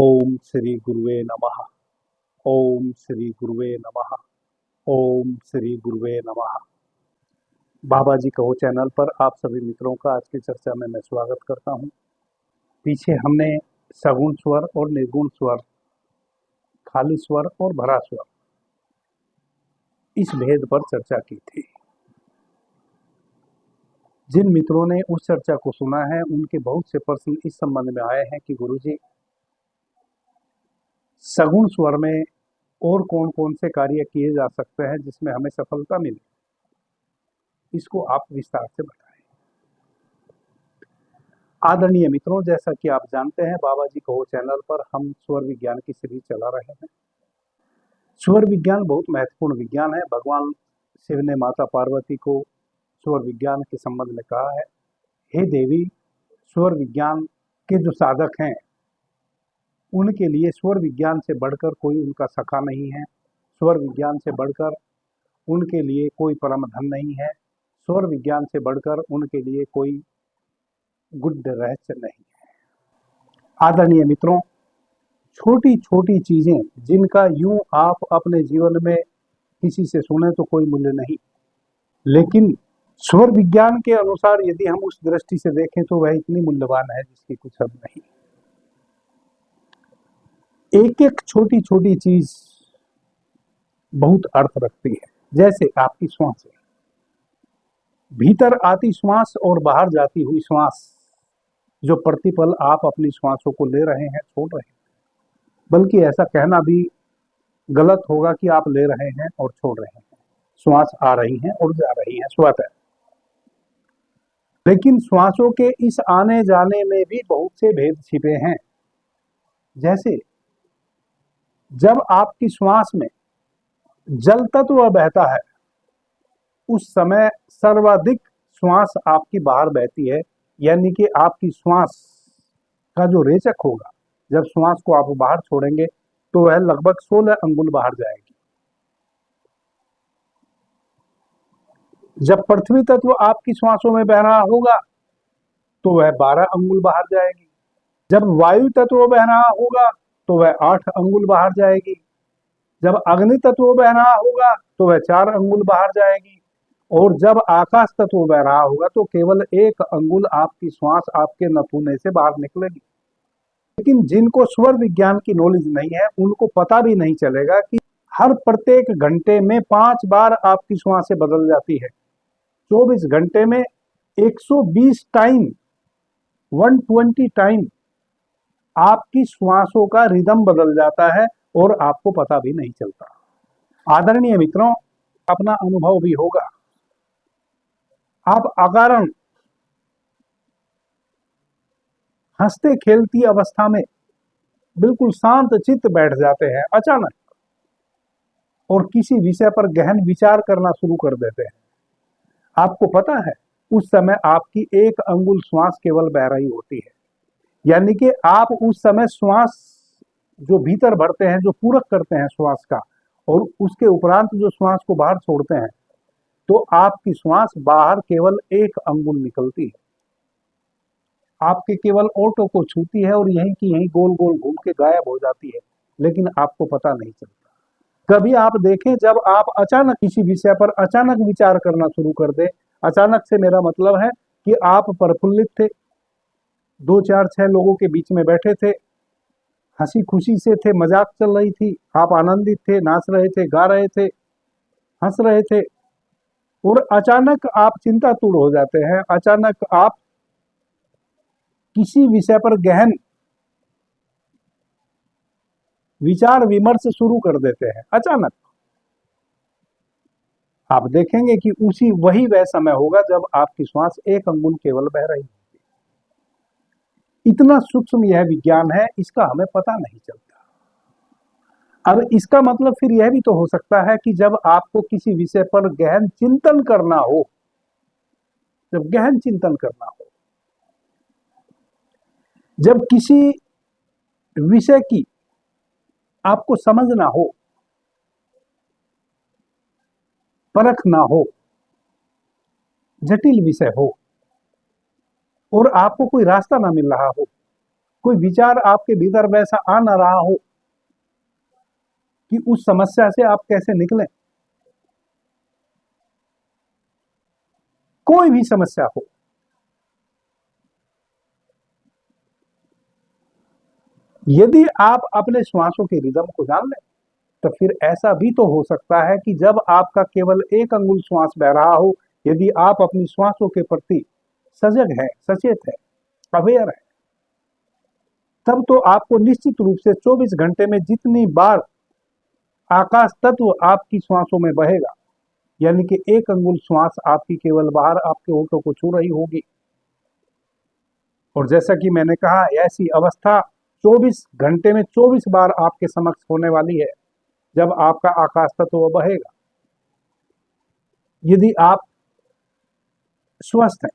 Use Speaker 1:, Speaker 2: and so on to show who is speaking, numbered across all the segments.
Speaker 1: ओम श्री गुरुवे नमः। ओम श्री गुरुवे नमः। ओम श्री गुरुवे नमः। बाबा जी कहो चैनल पर आप सभी मित्रों का आज की चर्चा में मैं स्वागत करता हूं। पीछे हमने सगुण स्वर और निर्गुण स्वर, खाली स्वर और भरा स्वर, इस भेद पर चर्चा की थी। जिन मित्रों ने उस चर्चा को सुना है उनके बहुत से प्रश्न इस संबंध में आए हैं कि गुरुजी, सगुण स्वर में और कौन कौन से कार्य किए जा सकते हैं जिसमें हमें सफलता मिले, इसको आप विस्तार से बताएं। आदरणीय मित्रों, जैसा कि आप जानते हैं, बाबा जी कहो चैनल पर हम स्वर विज्ञान की सीरीज चला रहे हैं। स्वर विज्ञान बहुत महत्वपूर्ण विज्ञान है। भगवान शिव ने माता पार्वती को स्वर विज्ञान के संबंध में कहा है, हे देवी, स्वर विज्ञान के जो साधक हैं उनके लिए स्वर विज्ञान से बढ़कर कोई उनका सखा नहीं है। स्वर विज्ञान से बढ़कर उनके लिए कोई परम धन नहीं है। स्वर विज्ञान से बढ़कर उनके लिए कोई गुड रहस्य नहीं है। आदरणीय मित्रों, छोटी छोटी चीजें जिनका यूं आप अपने जीवन में किसी से सुने तो कोई मूल्य नहीं, लेकिन स्वर विज्ञान के अनुसार यदि हम उस दृष्टि से देखें तो वह इतनी मूल्यवान है जिसकी कुछ हद नहीं। एक एक छोटी छोटी चीज बहुत अर्थ रखती है। जैसे आपकी श्वास है, भीतर आती श्वास और बाहर जाती हुई श्वास, जो प्रतिपल आप अपनी श्वासों को ले रहे हैं, छोड़ रहे हैं, बल्कि ऐसा कहना भी गलत होगा कि आप ले रहे हैं और छोड़ रहे हैं। श्वास आ रही हैं और जा रही हैं, स्वतः। लेकिन श्वासों के इस आने जाने में भी बहुत से भेद छिपे हैं। जैसे जब आपकी श्वास में जल तत्व बहता है, उस समय सर्वाधिक श्वास आपकी बाहर बहती है, यानी कि आपकी श्वास का जो रेचक होगा, जब श्वास को आप बाहर छोड़ेंगे तो वह लगभग 16 अंगुल बाहर जाएगी। जब पृथ्वी तत्व आपकी श्वासों में बह रहा होगा तो वह 12 अंगुल बाहर जाएगी। जब वायु तत्व बह रहा होगा तो वह 8 अंगुल बाहर जाएगी। जब अग्नि तत्व बह रहा होगा तो वह 4 अंगुल बाहर जाएगी। और जब आकाश तत्व बह रहा होगा तो केवल 1 अंगुल आपकी श्वास आपके नथुने से बाहर निकलेगी। लेकिन जिनको स्वर विज्ञान की नॉलेज नहीं है उनको पता भी नहीं चलेगा कि हर प्रत्येक घंटे में 5 बार आपकी श्वासें बदल जाती है। 24 घंटे में 120 टाइम, 120 टाइम आपकी श्वासों का रिदम बदल जाता है और आपको पता भी नहीं चलता। आदरणीय मित्रों, अपना अनुभव भी होगा, आप अकारण हंसते खेलती अवस्था में बिल्कुल शांत चित्त बैठ जाते हैं अचानक, और किसी विषय पर गहन विचार करना शुरू कर देते हैं। आपको पता है उस समय आपकी 1 अंगुल श्वास केवल बह रही होती है, यानी कि आप उस समय श्वास जो भीतर भरते हैं, जो पूरक करते हैं श्वास का, और उसके उपरांत जो श्वास को बाहर छोड़ते हैं, तो आपकी श्वास बाहर केवल 1 अंगुल निकलती है, आपके केवल ओंठों को छूती है और यहीं की यहीं गोल गोल घूम के गायब हो जाती है, लेकिन आपको पता नहीं चलता। कभी आप देखें, जब आप अचानक किसी विषय पर अचानक विचार करना शुरू कर दे, अचानक से मेरा मतलब है कि आप प्रफुल्लित थे, 2 4 6 लोगों के बीच में बैठे थे, हंसी खुशी से थे, मजाक चल रही थी, आप आनंदित थे, नाच रहे थे, गा रहे थे, हंस रहे थे, और अचानक आप चिंतातुर हो जाते हैं। अचानक आप किसी विषय पर गहन विचार विमर्श शुरू कर देते हैं। अचानक आप देखेंगे कि वही वह समय होगा जब आपकी श्वास 1 अंगुल केवल बह रही है। इतना सूक्ष्म यह विज्ञान है, इसका हमें पता नहीं चलता। अब इसका मतलब फिर यह भी तो हो सकता है कि जब आपको किसी विषय पर गहन चिंतन करना हो, जब गहन चिंतन करना हो, जब किसी विषय की आपको समझना हो, परखना हो, जटिल विषय हो और आपको कोई रास्ता ना मिल रहा हो, कोई विचार आपके भीतर वैसा आ ना रहा हो कि उस समस्या से आप कैसे निकलें। कोई भी समस्या हो, यदि आप अपने श्वासों के रिदम को जान लें तो फिर ऐसा भी तो हो सकता है कि जब आपका केवल एक अंगुल श्वास बह रहा हो, यदि आप अपनी श्वासों के प्रति सजग है, सचेत है, अवेयर है, तब तो आपको निश्चित रूप से 24 घंटे में जितनी बार आकाश तत्व आपकी श्वासों में बहेगा, यानी कि एक अंगुल श्वास आपकी केवल बाहर आपके होठों को छू रही होगी, और जैसा कि मैंने कहा ऐसी अवस्था 24 घंटे में 24 बार आपके समक्ष होने वाली है जब आपका आकाश तत्व बहेगा। यदि आप स्वस्थ हैं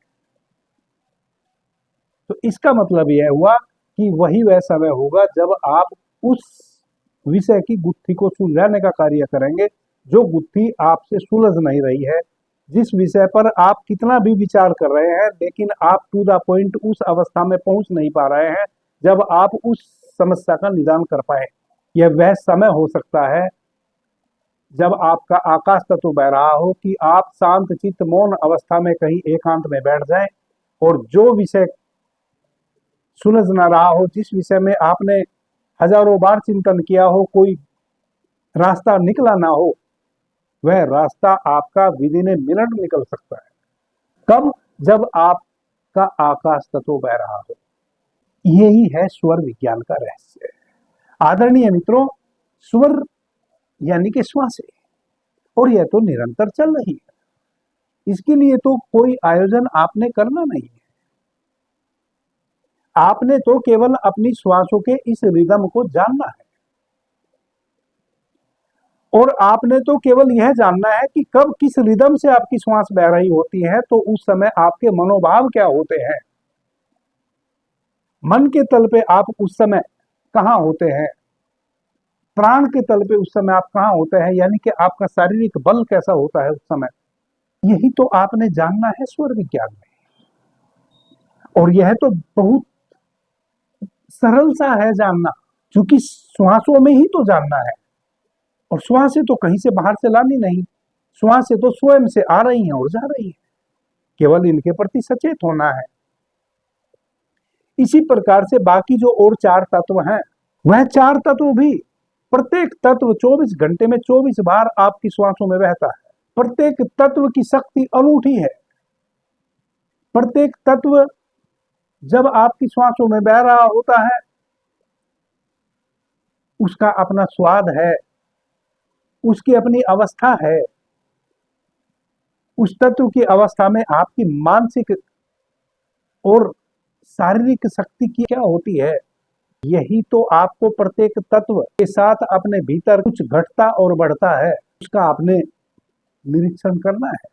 Speaker 1: तो इसका मतलब यह हुआ कि वही वह समय होगा जब आप उस विषय की गुत्थी को सुलझाने का कार्य करेंगे जो गुत्थी आपसे सुलझ नहीं रही है, जिस विषय पर आप कितना भी विचार कर रहे हैं लेकिन आप टू द पॉइंट उस अवस्था में पहुंच नहीं पा रहे हैं जब आप उस समस्या का निदान कर पाए। यह वह समय हो सकता है जब आपका आकाश तत्व बह रहा हो कि आप शांत चित्त मौन अवस्था में कहीं एकांत में बैठ जाएं और जो विषय सुलझ ना रहा हो, जिस विषय में आपने हजारों बार चिंतन किया हो, कोई रास्ता निकला ना हो, वह रास्ता आपका विद इन ए मिनट निकल सकता है। कब? जब आपका आकाश तत्व बह रहा हो। यही है स्वर विज्ञान का रहस्य। आदरणीय मित्रों, स्वर यानी कि श्वास है और यह तो निरंतर चल रही है। इसके लिए तो कोई आयोजन आपने करना नहीं है, आपने तो केवल अपनी श्वासों के इस रिदम को जानना है और आपने तो केवल यह जानना है कि कब किस रिदम से आपकी श्वास बह रही होती है तो उस समय आपके मनोभाव क्या होते हैं, मन के तल पे आप उस समय कहां होते हैं, प्राण के तल पे उस समय आप कहां होते हैं, यानी कि आपका शारीरिक बल कैसा होता है उस समय। यही तो आपने जानना है स्वर विज्ञान में, और यह तो बहुत सरल सा है जानना, क्योंकि श्वासों में ही तो जानना है और श्वासें तो कहीं से बाहर से लानी नहीं, श्वासें तो स्वयं से आ रही हैं और जा रही हैं, केवल इनके प्रति सचेत होना है। इसी प्रकार से बाकी जो और 4 तत्व हैं, वह 4 तत्व भी, प्रत्येक तत्व 24 घंटे में 24 बार आपकी श्वासों में बहता है। प्रत्येक तत्व की शक्ति अनूठी है। प्रत्येक तत्व जब आपकी श्वासों में बह रहा होता है उसका अपना स्वाद है, उसकी अपनी अवस्था है। उस तत्व की अवस्था में आपकी मानसिक और शारीरिक शक्ति की क्या होती है, यही तो आपको प्रत्येक तत्व के साथ अपने भीतर कुछ घटता और बढ़ता है उसका आपने निरीक्षण करना है।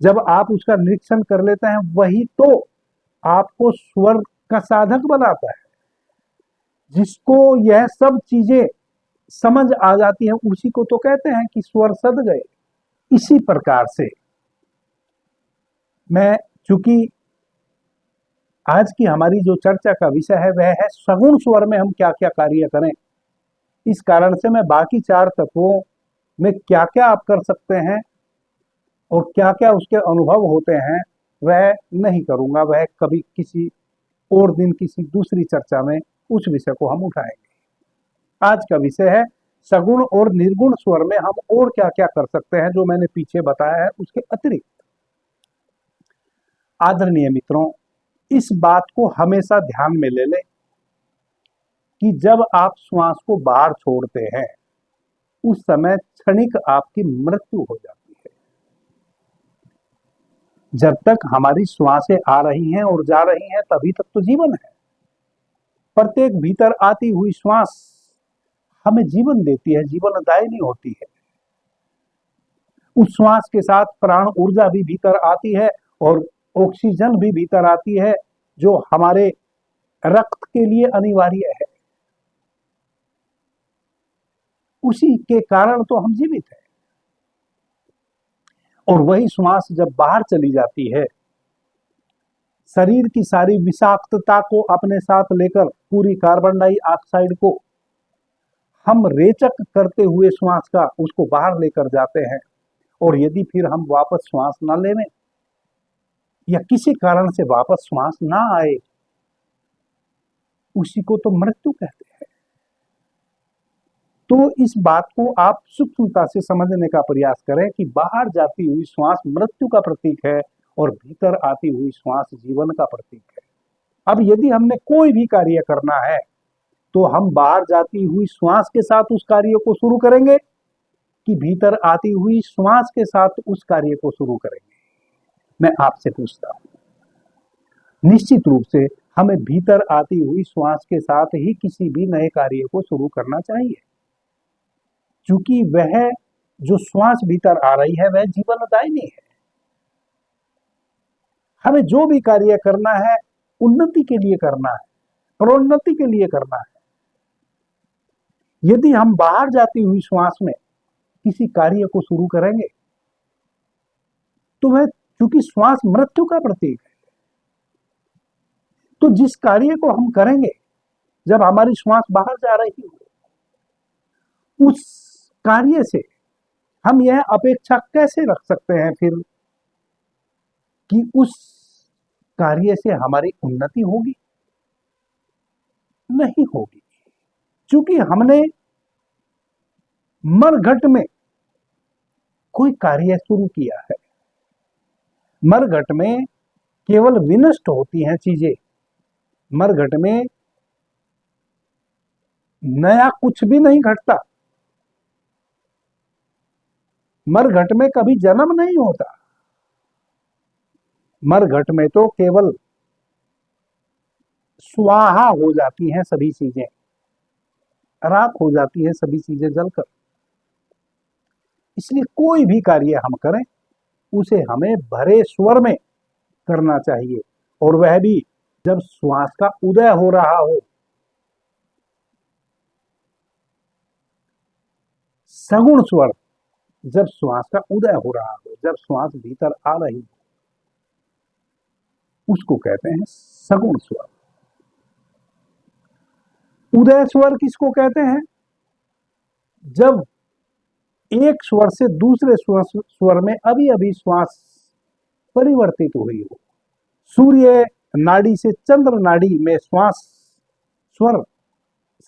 Speaker 1: जब आप उसका निरीक्षण कर लेते हैं वही तो आपको स्वर का साधक बनाता है। जिसको यह सब चीजें समझ आ जाती हैं उसी को तो कहते हैं कि स्वर सद गए। इसी प्रकार से मैं, चूंकि आज की हमारी जो चर्चा का विषय है वह है सगुण स्वर में हम क्या क्या कार्य करें, इस कारण से मैं बाकी 4 तत्वों में क्या क्या आप कर सकते हैं और क्या क्या उसके अनुभव होते हैं वह नहीं करूंगा, वह कभी किसी और दिन किसी दूसरी चर्चा में उस विषय को हम उठाएंगे। आज का विषय है सगुण और निर्गुण स्वर में हम और क्या क्या कर सकते हैं जो मैंने पीछे बताया है उसके अतिरिक्त। आदरणीय मित्रों, इस बात को हमेशा ध्यान में ले लें कि जब आप श्वास को बाहर छोड़ते हैं उस समय क्षणिक आपकी मृत्यु हो जाती है। जब तक हमारी श्वासें आ रही हैं और जा रही हैं तभी तक तो जीवन है। प्रत्येक भीतर आती हुई श्वास हमें जीवन देती है, जीवनदायिनी होती है। उस श्वास के साथ प्राण ऊर्जा भी भीतर आती है और ऑक्सीजन भी भीतर आती है जो हमारे रक्त के लिए अनिवार्य है। उसी के कारण तो हम जीवित हैं। और वही श्वास जब बाहर चली जाती है शरीर की सारी विषाक्तता को अपने साथ लेकर पूरी कार्बन डाइऑक्साइड को हम रेचक करते हुए श्वास का उसको बाहर लेकर जाते हैं। और यदि फिर हम वापस श्वास ना लेने या किसी कारण से वापस श्वास ना आए, उसी को तो मृत्यु कहते हैं। तो इस बात को आप सूक्ष्मता से समझने का प्रयास करें कि बाहर जाती हुई श्वास मृत्यु का प्रतीक है और भीतर आती हुई श्वास जीवन का प्रतीक है। अब यदि हमने कोई भी कार्य करना है तो हम बाहर जाती हुई श्वास के साथ उस कार्य को शुरू करेंगे कि भीतर आती हुई श्वास के साथ उस कार्य को शुरू करेंगे? मैं आपसे पूछता हूं। निश्चित रूप से हमें भीतर आती हुई श्वास के साथ ही किसी भी नए कार्य को शुरू करना चाहिए, क्योंकि वह जो श्वास भीतर आ रही है वह जीवनदायिनी है। हमें जो भी कार्य करना है उन्नति के लिए करना है, प्रोन्नति के लिए करना है। यदि हम बाहर जाती हुई श्वास में किसी कार्य को शुरू करेंगे तो वह, क्योंकि श्वास मृत्यु का प्रतीक है, तो जिस कार्य को हम करेंगे जब हमारी श्वास बाहर जा रही हो, उस कार्य से हम यह अपेक्षा कैसे रख सकते हैं फिर कि उस कार्य से हमारी उन्नति होगी? नहीं होगी, क्योंकि हमने मरघट में कोई कार्य शुरू किया है। मरघट में केवल विनष्ट होती हैं चीजें, मरघट में नया कुछ भी नहीं घटता, मरघट में कभी जन्म नहीं होता। मरघट में तो केवल स्वाहा हो जाती हैं सभी चीजें, राख हो जाती है सभी चीजें जलकर। इसलिए कोई भी कार्य हम करें उसे हमें भरे स्वर में करना चाहिए, और वह भी जब श्वास का उदय हो रहा हो। सगुण स्वर जब श्वास का उदय हो रहा हो, जब श्वास भीतर आ रही हो, उसको कहते हैं सगुण स्वर। उदय स्वर किसको कहते हैं? जब एक स्वर से दूसरे स्वर में अभी अभी श्वास परिवर्तित हुई हो। सूर्य नाड़ी से चंद्र नाड़ी में श्वास स्वर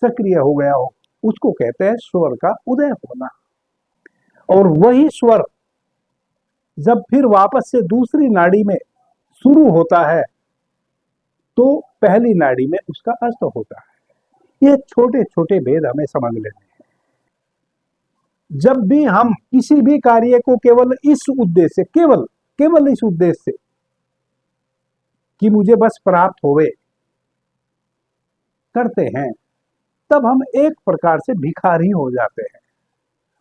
Speaker 1: सक्रिय हो गया हो, उसको कहते हैं स्वर का उदय होना। और वही स्वर जब फिर वापस से दूसरी नाड़ी में शुरू होता है तो पहली नाड़ी में उसका अस्त होता है। ये छोटे छोटे भेद हमें समझ लेने हैं। जब भी हम किसी भी कार्य को केवल इस उद्देश्य से, केवल इस उद्देश्य से कि मुझे बस प्राप्त होवे करते हैं, तब हम एक प्रकार से भिखारी हो जाते हैं।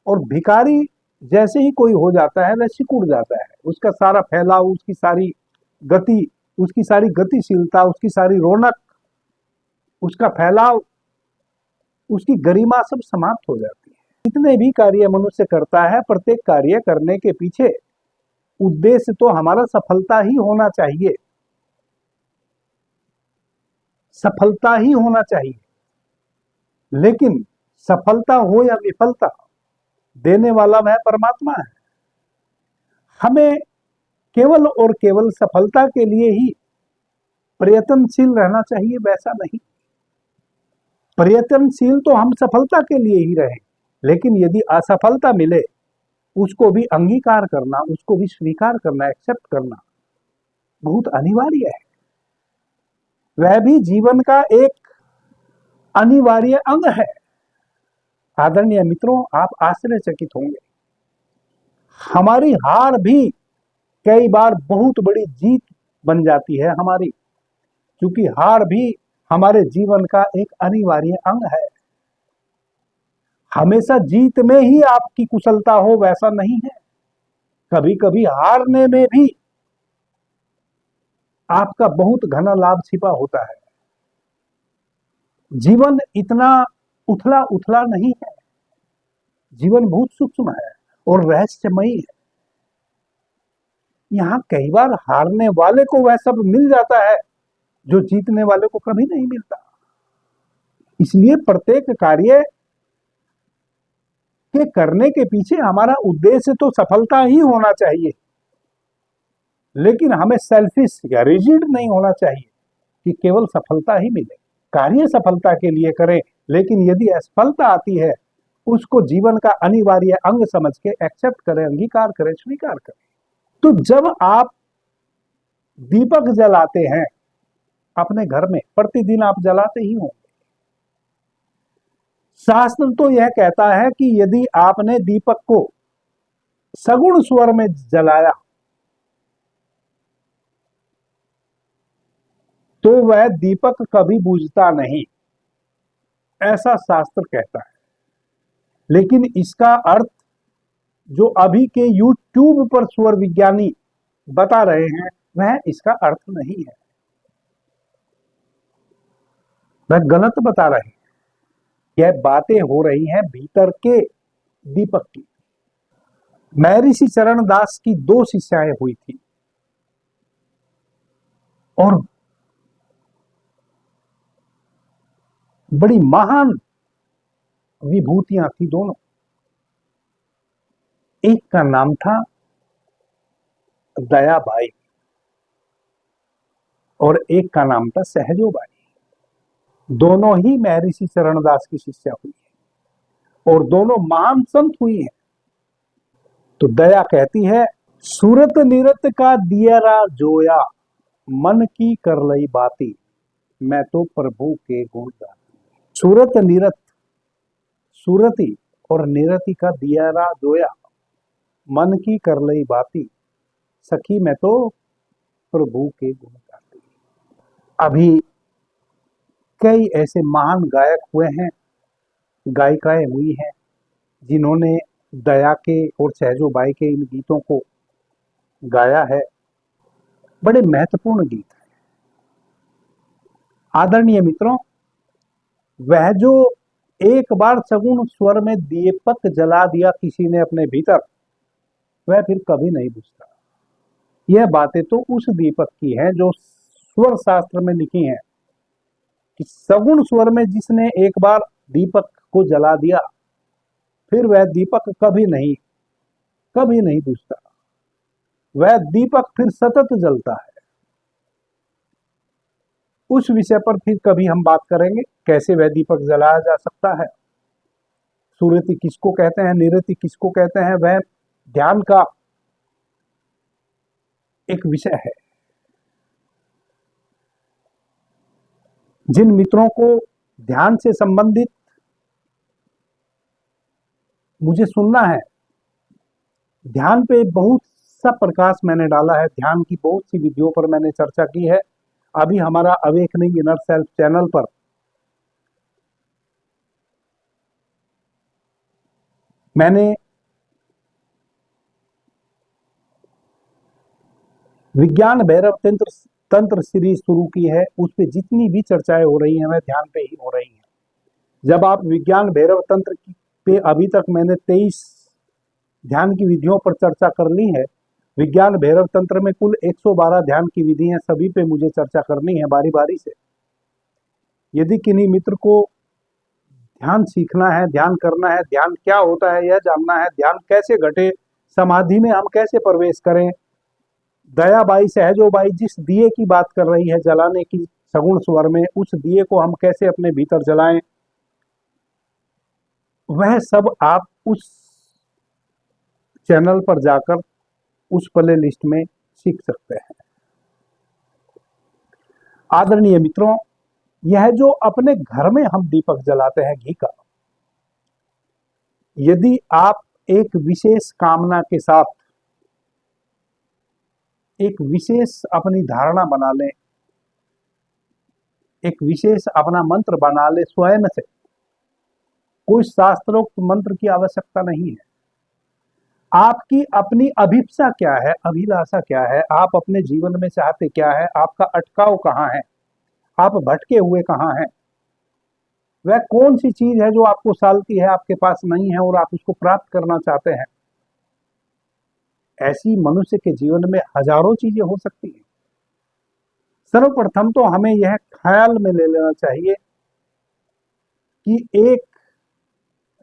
Speaker 1: और भिखारी जैसे ही कोई हो जाता है वह सिकुड़ जाता है। उसका सारा फैलाव, उसकी सारी गति, उसकी सारी गतिशीलता, उसकी सारी रौनक, उसका फैलाव, उसकी गरिमा सब समाप्त हो जाती है। जितने भी कार्य मनुष्य करता है, प्रत्येक कार्य करने के पीछे उद्देश्य तो हमारा सफलता ही होना चाहिए, सफलता ही होना चाहिए। लेकिन सफलता हो या विफलता, देने वाला वह परमात्मा है। हमें केवल और केवल सफलता के लिए ही प्रयत्नशील रहना चाहिए, वैसा नहीं। प्रयत्नशील तो हम सफलता के लिए ही रहें, लेकिन यदि असफलता मिले उसको भी अंगीकार करना, उसको भी स्वीकार करना, एक्सेप्ट करना बहुत अनिवार्य है। वह भी जीवन का एक अनिवार्य अंग है। आदरणीय मित्रों, आप आश्चर्यचकित होंगे, हमारी हार भी कई बार बहुत बड़ी जीत बन जाती है हमारी, क्योंकि हार भी हमारे जीवन का एक अनिवार्य अंग है। हमेशा जीत में ही आपकी कुशलता हो वैसा नहीं है, कभी कभी हारने में भी आपका बहुत घना लाभ छिपा होता है। जीवन इतना उथला उथला नहीं है, जीवन बहुत सूक्ष्म है और रहस्यमयी है। यहाँ कई बार हारने वाले को वह सब मिल जाता है जो जीतने वाले को कभी नहीं मिलता। इसलिए प्रत्येक कार्य के करने के पीछे हमारा उद्देश्य तो सफलता ही होना चाहिए, लेकिन हमें सेल्फिश या रिजिड नहीं होना चाहिए कि केवल सफलता ही मिले। कार्य सफलता के लिए करें, लेकिन यदि असफलता आती है उसको जीवन का अनिवार्य अंग समझ के एक्सेप्ट करें, अंगीकार करें, स्वीकार करें। तो जब आप दीपक जलाते हैं अपने घर में, प्रतिदिन आप जलाते ही होंगे। शास्त्र तो यह कहता है कि यदि आपने दीपक को सगुण स्वर में जलाया तो वह दीपक कभी बुझता नहीं, ऐसा शास्त्र कहता है। लेकिन इसका अर्थ जो अभी के यूट्यूब पर स्वर विज्ञानी बता रहे हैं वह इसका अर्थ नहीं है, वह गलत बता रहे हैं। यह बातें हो रही हैं भीतर के दीपक की। महर्षि चरण दास की 2 शिष्याएं हुई थी और बड़ी महान विभूतियां थी दोनों। एक का नाम था दयाबाई और एक का नाम था सहजोबाई। दोनों ही महर्षि चरणदास की शिष्या हुई है और दोनों महान संत हुई हैं। तो दया कहती है, सूरत निरत का दियरा जोया, मन की कर लई बाती, मैं तो प्रभु के गुण गाती। सूरत निरत, सूरती और निरति का दियरा जोया, मन की कर लई बाती, सखी मैं तो प्रभु के गुण गाती। अभी कई ऐसे महान गायक हुए हैं, गायिकाएं हुई हैं जिन्होंने दया के और सहजोबाई के इन गीतों को गाया है। बड़े महत्वपूर्ण गीत हैं। आदरणीय मित्रों, वह जो एक बार सगुण स्वर में दीपक जला दिया किसी ने अपने भीतर, वह फिर कभी नहीं बुझता। यह बातें तो उस दीपक की हैं जो स्वर शास्त्र में लिखी हैं कि सगुण स्वर में जिसने एक बार दीपक को जला दिया फिर वह दीपक कभी नहीं बुझता। वह दीपक फिर सतत जलता है। उस विषय पर फिर कभी हम बात करेंगे, कैसे वह दीपक जलाया जा सकता है, सुरति किसको कहते हैं, निरति किसको कहते हैं, वह ध्यान का एक विषय है। जिन मित्रों को ध्यान से संबंधित मुझे सुनना है, ध्यान पे बहुत सा प्रकाश मैंने डाला है, ध्यान की बहुत सी विधियों पर मैंने चर्चा की है। अभी हमारा अवेकनिंग इनर सेल्फ चैनल पर मैंने विज्ञान भैरव तंत्र सीरीज शुरू की है। उस पर जितनी भी चर्चाएं हो रही हैं वह ध्यान पे ही हो रही हैं। जब आप विज्ञान भैरव तंत्र पे अभी तक मैंने 23 ध्यान की विधियों पर चर्चा कर ली है। विज्ञान भैरव तंत्र में कुल 112 ध्यान की विधि हैं, सभी पे मुझे चर्चा करनी है बारी बारी से। यदि किन्हीं मित्र को ध्यान सीखना है, ध्यान करना है, ध्यान क्या होता है यह जानना है, ध्यान कैसे घटे, समाधि में हम कैसे प्रवेश करें, दयाबाई सहजोबाई जिस दिए की बात कर रही है जलाने की सगुण स्वर में, उस दिए को हम कैसे अपने भीतर जलाएं, वह सब आप उस चैनल पर जाकर उस प्ले लिस्ट में सीख सकते हैं। आदरणीय मित्रों, यह जो अपने घर में हम दीपक जलाते हैं घी का, यदि आप एक विशेष कामना के साथ एक विशेष अपनी धारणा बना लें, एक विशेष अपना मंत्र बना ले स्वयं से, कोई शास्त्रोक्त मंत्र की आवश्यकता नहीं है। आपकी अपनी अभिप्सा क्या है, अभिलाषा क्या है, आप अपने जीवन में चाहते क्या है, आपका अटकाव कहाँ है, आप भटके हुए कहाँ हैं, वह कौन सी चीज है जो आपको सालती है, आपके पास नहीं है और आप उसको प्राप्त करना चाहते हैं, ऐसी मनुष्य के जीवन में हजारों चीजें हो सकती हैं। सर्वप्रथम तो हमें यह ख्याल में ले लेना चाहिए कि एक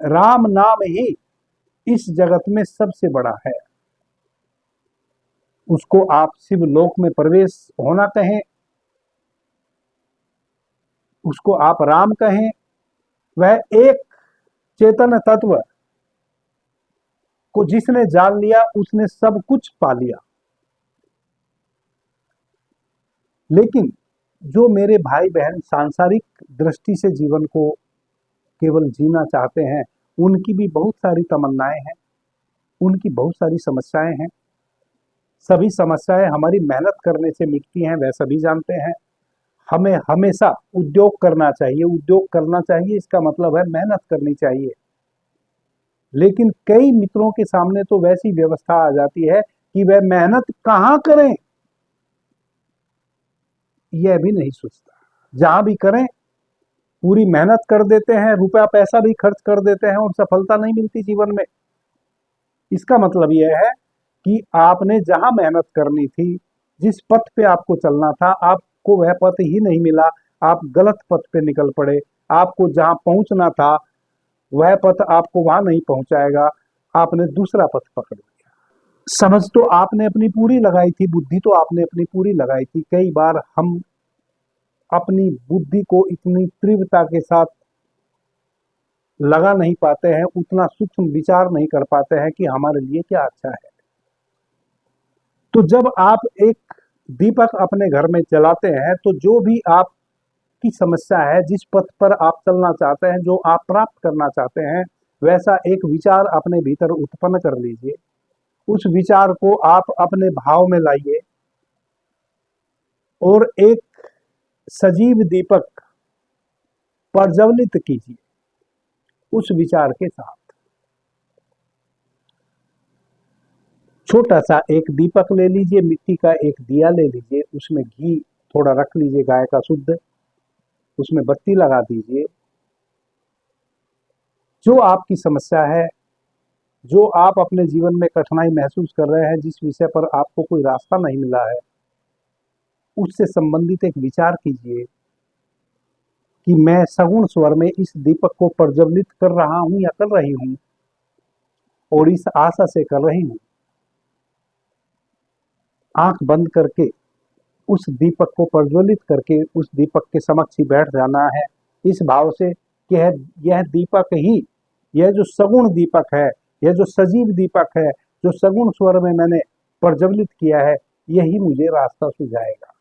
Speaker 1: राम नाम ही इस जगत में सबसे बड़ा है। उसको आप शिव लोक में प्रवेश होना कहें, उसको आप राम कहें, वह एक चेतन तत्व को जिसने जान लिया उसने सब कुछ पा लिया। लेकिन जो मेरे भाई बहन सांसारिक दृष्टि से जीवन को केवल जीना चाहते हैं, उनकी भी बहुत सारी तमन्नाएं हैं, उनकी बहुत सारी समस्याएं हैं। सभी समस्याएं हमारी मेहनत करने से मिटती हैं, वह सभी जानते हैं। हमें हमेशा उद्योग करना चाहिए। उद्योग करना चाहिए इसका मतलब है मेहनत करनी चाहिए। लेकिन कई मित्रों के सामने तो वैसी व्यवस्था आ जाती है कि वह मेहनत कहां करें यह भी नहीं सोचता। जहां भी करें पूरी मेहनत कर देते हैं, रुपया पैसा भी खर्च कर देते हैं और सफलता नहीं मिलती जीवन में। इसका मतलब यह है कि आपने जहां मेहनत करनी थी, जिस पथ पे आपको चलना था, आपको वह पथ ही नहीं मिला। आप गलत पथ पे निकल पड़े। आपको जहां पहुंचना था वह पथ आपको वहां नहीं पहुंचाएगा। आपने दूसरा पथ पकड़ लिया। समझ तो आपने अपनी पूरी लगाई थी, बुद्धि तो आपने अपनी पूरी लगाई थी। कई बार हम अपनी बुद्धि को इतनी तीव्रता के साथ लगा नहीं पाते हैं, उतना सूक्ष्म विचार नहीं कर पाते हैं कि हमारे लिए क्या अच्छा है। तो जब आप एक दीपक अपने घर में जलाते हैं, तो जो भी आपकी समस्या है, जिस पथ पर आप चलना चाहते हैं, जो आप प्राप्त करना चाहते हैं, वैसा एक विचार अपने भीतर उत्पन्न कर लीजिए। उस विचार को आप अपने भाव में लाइए और एक सजीव दीपक प्रज्वलित कीजिए उस विचार के साथ। छोटा सा एक दीपक ले लीजिए, मिट्टी का एक दिया ले लीजिए, उसमें घी थोड़ा रख लीजिए गाय का शुद्ध, उसमें बत्ती लगा दीजिए। जो आपकी समस्या है, जो आप अपने जीवन में कठिनाई महसूस कर रहे हैं, जिस विषय पर आपको कोई रास्ता नहीं मिला है, उससे संबंधित एक विचार कीजिए कि मैं सगुण स्वर में इस दीपक को प्रज्वलित कर रहा हूं या कर रही हूं, और इस आशा से कर रही हूं। आंख बंद करके उस दीपक को प्रज्वलित करके उस दीपक के समक्ष ही बैठ जाना है, इस भाव से कि यह दीपक ही, यह जो सगुण दीपक है, यह जो सजीव दीपक है, जो सगुण स्वर में मैंने प्रज्वलित किया है, यही मुझे रास्ता सुझाएगा।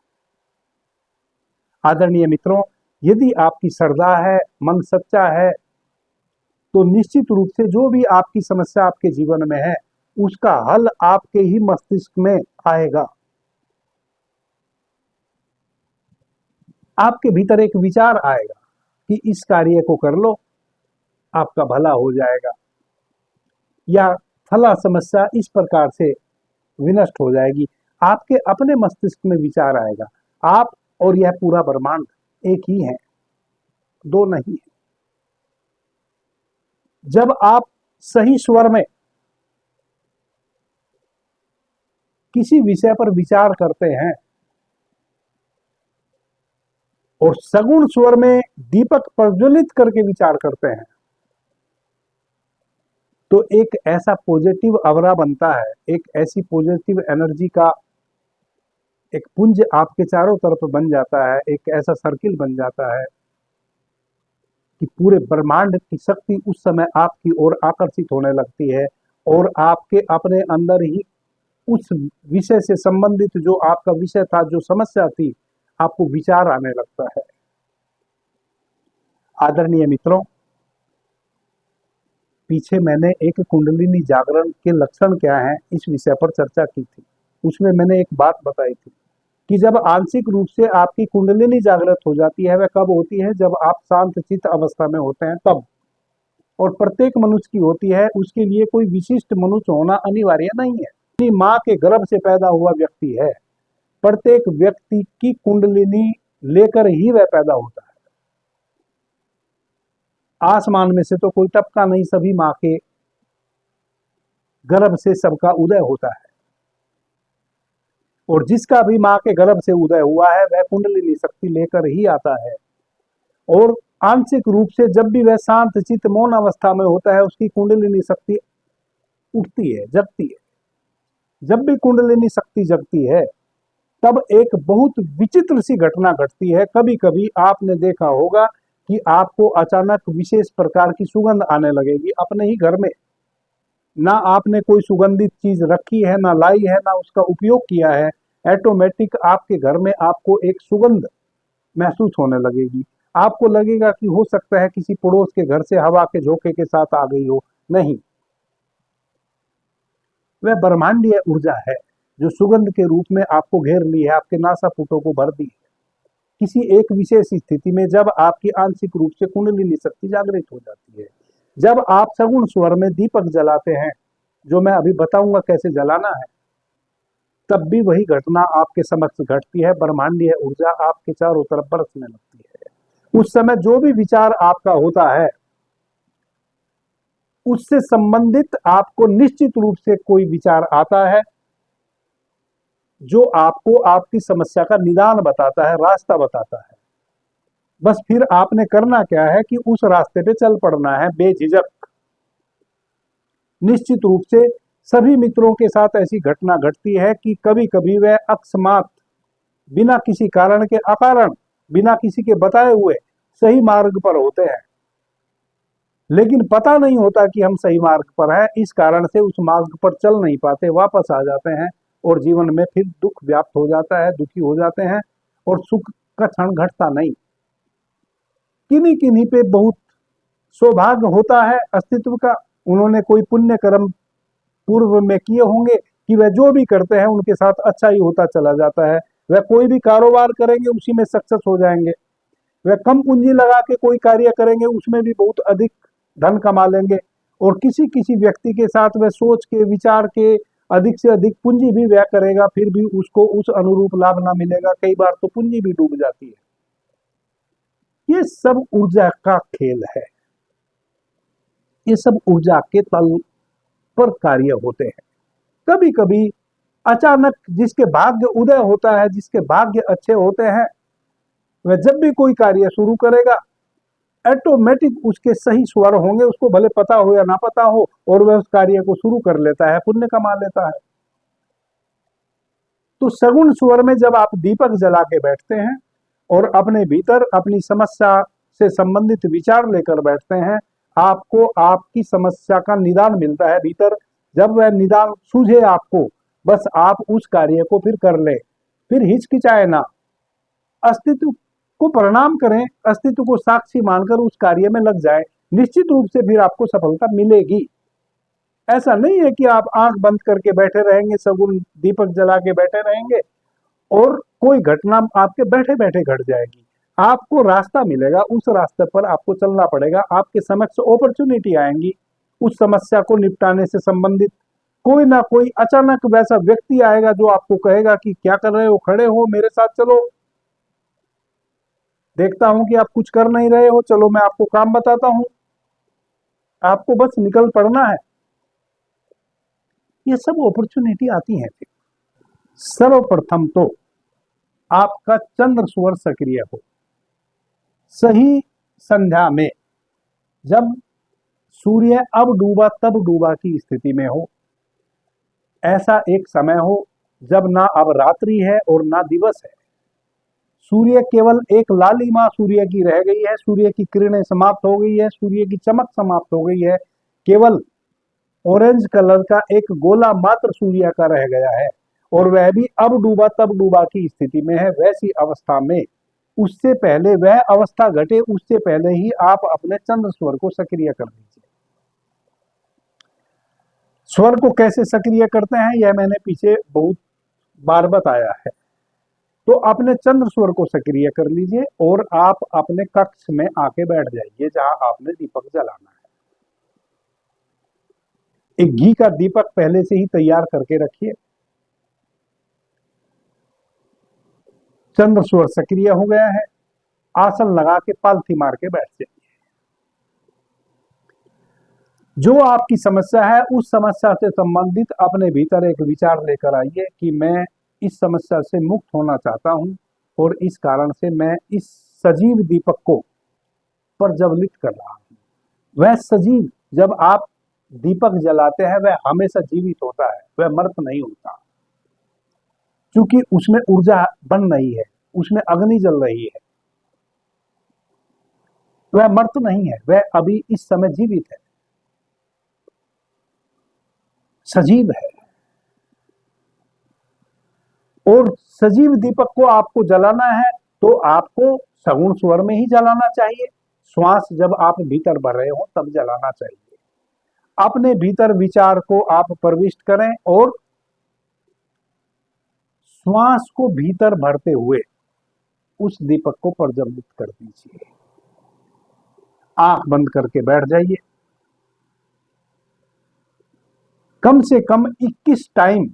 Speaker 1: आदरणीय मित्रों, यदि आपकी श्रद्धा है, मन सच्चा है, तो निश्चित रूप से जो भी आपकी समस्या आपके जीवन में है, उसका हल आपके ही मस्तिष्क में आएगा। आपके भीतर एक विचार आएगा कि इस कार्य को कर लो, आपका भला हो जाएगा, या फला समस्या इस प्रकार से विनष्ट हो जाएगी। आपके अपने मस्तिष्क में विचार आएगा। आप और यह पूरा ब्रह्मांड एक ही है, दो नहीं है। जब आप सही स्वर में किसी विषय पर विचार करते हैं और सगुण स्वर में दीपक प्रज्वलित करके विचार करते हैं, तो एक ऐसा पॉजिटिव ऑरा बनता है, एक ऐसी पॉजिटिव एनर्जी का एक पुंज आपके चारों तरफ बन जाता है, एक ऐसा सर्किल बन जाता है कि पूरे ब्रह्मांड की शक्ति उस समय आपकी ओर आकर्षित होने लगती है, और आपके अपने अंदर ही उस विषय से संबंधित जो आपका विषय था, जो समस्या थी, आपको विचार आने लगता है। आदरणीय मित्रों, पीछे मैंने एक कुंडलिनी जागरण के लक्षण क्या हैं इस विषय पर चर्चा की थी। उसमें मैंने एक बात बताई थी कि जब आंशिक रूप से आपकी कुंडलिनी जागृत हो जाती है, वह कब होती है? जब आप शांत चित्त अवस्था में होते हैं तब। और प्रत्येक मनुष्य की होती है, उसके लिए कोई विशिष्ट मनुष्य होना अनिवार्य नहीं है। अपनी माँ के गर्भ से पैदा हुआ व्यक्ति है, प्रत्येक व्यक्ति की कुंडलिनी लेकर ही वह पैदा होता है। आसमान में से तो कोई टपका नहीं, सभी माँ के गर्भ से सबका उदय होता है। और जिसका भी माँ के गर्भ से उदय हुआ है वह कुंडलिनी शक्ति लेकर ही आता है। और आंशिक रूप से जब भी वह शांत चित्त मौन अवस्था में होता है उसकी कुंडलिनी शक्ति उठती है, जगती है। जब भी कुंडलिनी शक्ति जगती है तब एक बहुत विचित्र सी घटना घटती है। कभी कभी आपने देखा होगा कि आपको अचानक विशेष प्रकार की सुगंध आने लगेगी अपने ही घर में। ना आपने कोई सुगंधित चीज रखी है, ना लाई है, ना उसका उपयोग किया है, ऑटोमेटिक आपके घर में आपको एक सुगंध महसूस होने लगेगी। आपको लगेगा कि हो सकता है किसी पड़ोस के घर से हवा के झोंके के साथ आ गई हो। नहीं, वह ब्रह्मांडीय ऊर्जा है जो सुगंध के रूप में आपको घेर ली है, आपके नासापुटों को भर दी है। किसी एक विशेष स्थिति में जब आपकी आंशिक रूप से कुंडलिनी शक्ति जागृत हो जाती है, जब आप सगुण स्वर में दीपक जलाते हैं, जो मैं अभी बताऊंगा कैसे जलाना है, तब भी वही घटना आपके समक्ष घटती है। ब्रह्मांडीय ऊर्जा आपके चारों तरफ बरसने लगती है। उस समय जो भी विचार आपका होता है उससे संबंधित आपको निश्चित रूप से कोई विचार आता है जो आपको आपकी समस्या का निदान बताता है, रास्ता बताता है। बस फिर आपने करना क्या है कि उस रास्ते पे चल पड़ना है बेझिझक। निश्चित रूप से सभी मित्रों के साथ ऐसी घटना घटती है कि कभी कभी वह अकस्मात बिना किसी कारण के, अकारण बिना किसी के बताए हुए सही मार्ग पर होते हैं, लेकिन पता नहीं होता कि हम सही मार्ग पर हैं। इस कारण से उस मार्ग पर चल नहीं पाते, वापस आ जाते हैं और जीवन में फिर दुख व्याप्त हो जाता है, दुखी हो जाते हैं और सुख का क्षण घटता नहीं। किन्हीं किन्हीं पे बहुत सौभाग्य होता है अस्तित्व का। उन्होंने कोई पुण्य कर्म पूर्व में किए होंगे कि वह जो भी करते हैं उनके साथ अच्छा ही होता चला जाता है। वह कोई भी कारोबार करेंगे उसी में सक्सेस हो जाएंगे। वह कम पूंजी लगा के कोई कार्य करेंगे उसमें भी बहुत अधिक धन कमा लेंगे। और किसी किसी व्यक्ति के साथ वह सोच के, विचार के अधिक से अधिक पूंजी भी व्यय करेगा, फिर भी उसको उस अनुरूप लाभ ना मिलेगा। कई बार तो पूंजी भी डूब जाती है। ये सब ऊर्जा का खेल है, ये सब ऊर्जा के तल पर कार्य होते हैं। कभी कभी अचानक जिसके भाग्य उदय होता है, जिसके भाग्य अच्छे होते हैं, वह जब भी कोई कार्य शुरू करेगा ऑटोमेटिक उसके सही स्वर होंगे, उसको भले पता हो या ना पता हो, और वह उस कार्य को शुरू कर लेता है, पुण्य कमा लेता है। तो सगुण स्वर में जब आप दीपक जला के बैठते हैं और अपने भीतर अपनी समस्या से संबंधित विचार लेकर बैठते हैं, आपको आपकी समस्या का निदान मिलता है भीतर। जब वह निदान सूझे आपको, बस आप उस कार्य को फिर कर ले, फिर हिचकिचाए ना, अस्तित्व को प्रणाम करें, अस्तित्व को साक्षी मानकर उस कार्य में लग जाए। निश्चित रूप से फिर आपको सफलता मिलेगी। ऐसा नहीं है कि आप आंख बंद करके बैठे रहेंगे, सगुन दीपक जला के बैठे रहेंगे और कोई घटना आपके बैठे बैठे घट जाएगी। आपको रास्ता मिलेगा, उस रास्ते पर आपको चलना पड़ेगा। आपके समक्ष अपॉर्चुनिटी आएंगी, उस समस्या को निपटाने से संबंधित कोई ना कोई अचानक वैसा व्यक्ति आएगा जो आपको कहेगा कि क्या कर रहे हो, खड़े हो, मेरे साथ चलो, देखता हूं कि आप कुछ कर नहीं रहे हो, चलो मैं आपको काम बताता हूं। आपको बस निकल पड़ना है। ये सब अपॉर्चुनिटी आती है। सर्वप्रथम तो आपका चंद्र स्वर सक्रिय हो। सही संध्या में जब सूर्य अब डूबा तब डूबा की स्थिति में हो, ऐसा एक समय हो जब ना अब रात्रि है और ना दिवस है। सूर्य केवल एक लालिमा सूर्य की रह गई है, सूर्य की किरणें समाप्त हो गई है, सूर्य की चमक समाप्त हो गई है। केवल ऑरेंज कलर का एक गोला मात्र सूर्य का रह गया है और वह भी अब डूबा तब डूबा की स्थिति में है। वैसी अवस्था में उससे पहले, वह अवस्था घटे उससे पहले ही आप अपने चंद्र स्वर को सक्रिय कर दीजिए। स्वर को कैसे सक्रिय करते हैं यह मैंने पीछे बहुत बार बताया है। तो अपने चंद्र स्वर को सक्रिय कर लीजिए और आप अपने कक्ष में आके बैठ जाइए जहां आपने दीपक जलाना है। एक घी का दीपक पहले से ही तैयार करके रखिए। चंद्र स्वर सक्रिय हो गया है, आसन लगा के पालथी मार के बैठ जाइए। जो आपकी समस्या है उस समस्या से संबंधित अपने भीतर एक विचार लेकर आइए कि मैं इस समस्या से मुक्त होना चाहता हूं और इस कारण से मैं इस सजीव दीपक को प्रज्वलित कर रहा हूं। वह सजीव, जब आप दीपक जलाते हैं वह हमेशा जीवित होता है, वह मृत नहीं होता, क्योंकि उसमें ऊर्जा बन रही है, उसमें अग्नि जल रही है। वह मर्त नहीं है, वह अभी इस समय जीवित है, सजीव है। और सजीव दीपक को आपको जलाना है तो आपको सगुण स्वर में ही जलाना चाहिए। श्वास जब आप भीतर भर रहे हो तब जलाना चाहिए। अपने भीतर विचार को आप प्रविष्ट करें और श्वास को भीतर भरते हुए उस दीपक को प्रज्वलित कर दीजिए। आंख बंद करके बैठ जाइए। कम से कम 21 टाइम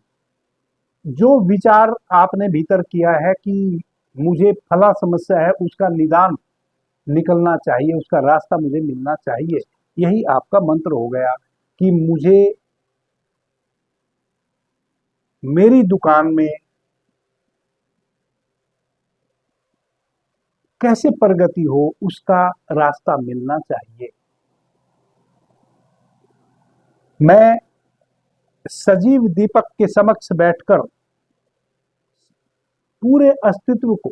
Speaker 1: जो विचार आपने भीतर किया है कि मुझे फला समस्या है, उसका निदान निकलना चाहिए, उसका रास्ता मुझे मिलना चाहिए, यही आपका मंत्र हो गया कि मुझे मेरी दुकान में कैसे प्रगति हो उसका रास्ता मिलना चाहिए। मैं सजीव दीपक के समक्ष बैठकर पूरे अस्तित्व को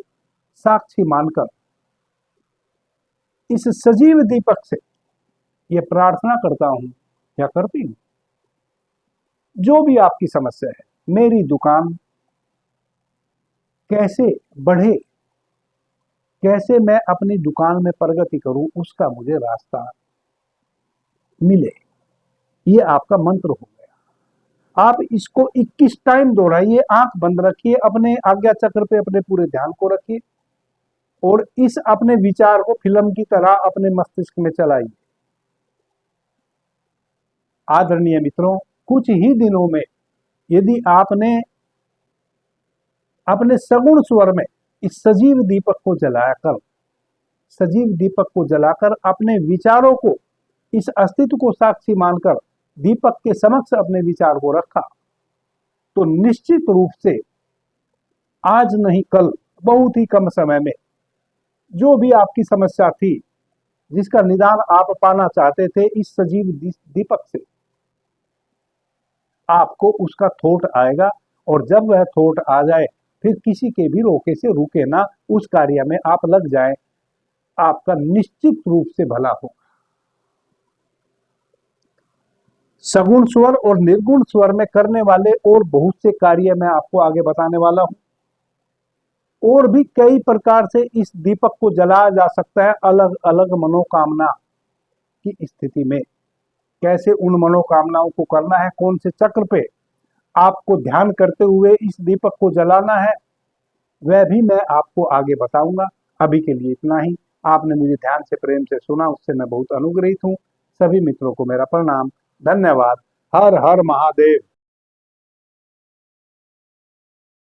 Speaker 1: साक्षी मानकर इस सजीव दीपक से यह प्रार्थना करता हूं या करती हूं, जो भी आपकी समस्या है, मेरी दुकान कैसे बढ़े, कैसे मैं अपनी दुकान में प्रगति करूं, उसका मुझे रास्ता मिले। ये आपका मंत्र हो गया। आप इसको 21 टाइम दोहराइए, आंख बंद रखिए, अपने आज्ञा चक्र पे अपने पूरे ध्यान को रखिए और इस अपने विचार को फिल्म की तरह अपने मस्तिष्क में चलाइए। आदरणीय मित्रों, कुछ ही दिनों में यदि आपने अपने सगुण स्वर में इस सजीव दीपक को जलाकर अपने विचारों को, इस अस्तित्व को साक्षी मानकर दीपक के समक्ष अपने विचार को रखा, तो निश्चित रूप से आज नहीं कल बहुत ही कम समय में जो भी आपकी समस्या थी, जिसका निदान आप पाना चाहते थे, इस सजीव दीपक से आपको उसका थॉट आएगा। और जब वह थॉट आ जाए फिर किसी के भी रोके से रुके ना, उस कार्य में आप लग जाएं, आपका निश्चित रूप से भला होगा। सगुण स्वर और निर्गुण स्वर में करने वाले और बहुत से कार्य मैं आपको आगे बताने वाला हूं। और भी कई प्रकार से इस दीपक को जलाया जा सकता है अलग अलग मनोकामना की स्थिति में। कैसे उन मनोकामनाओं को करना है, कौन से चक्र पे आपको ध्यान करते हुए इस दीपक को जलाना है, वह भी मैं आपको आगे बताऊंगा। अभी के लिए इतना ही। आपने मुझे ध्यान से प्रेम से सुना, उससे मैं बहुत अनुग्रहित हूं। सभी मित्रों को मेरा प्रणाम, धन्यवाद। हर हर महादेव।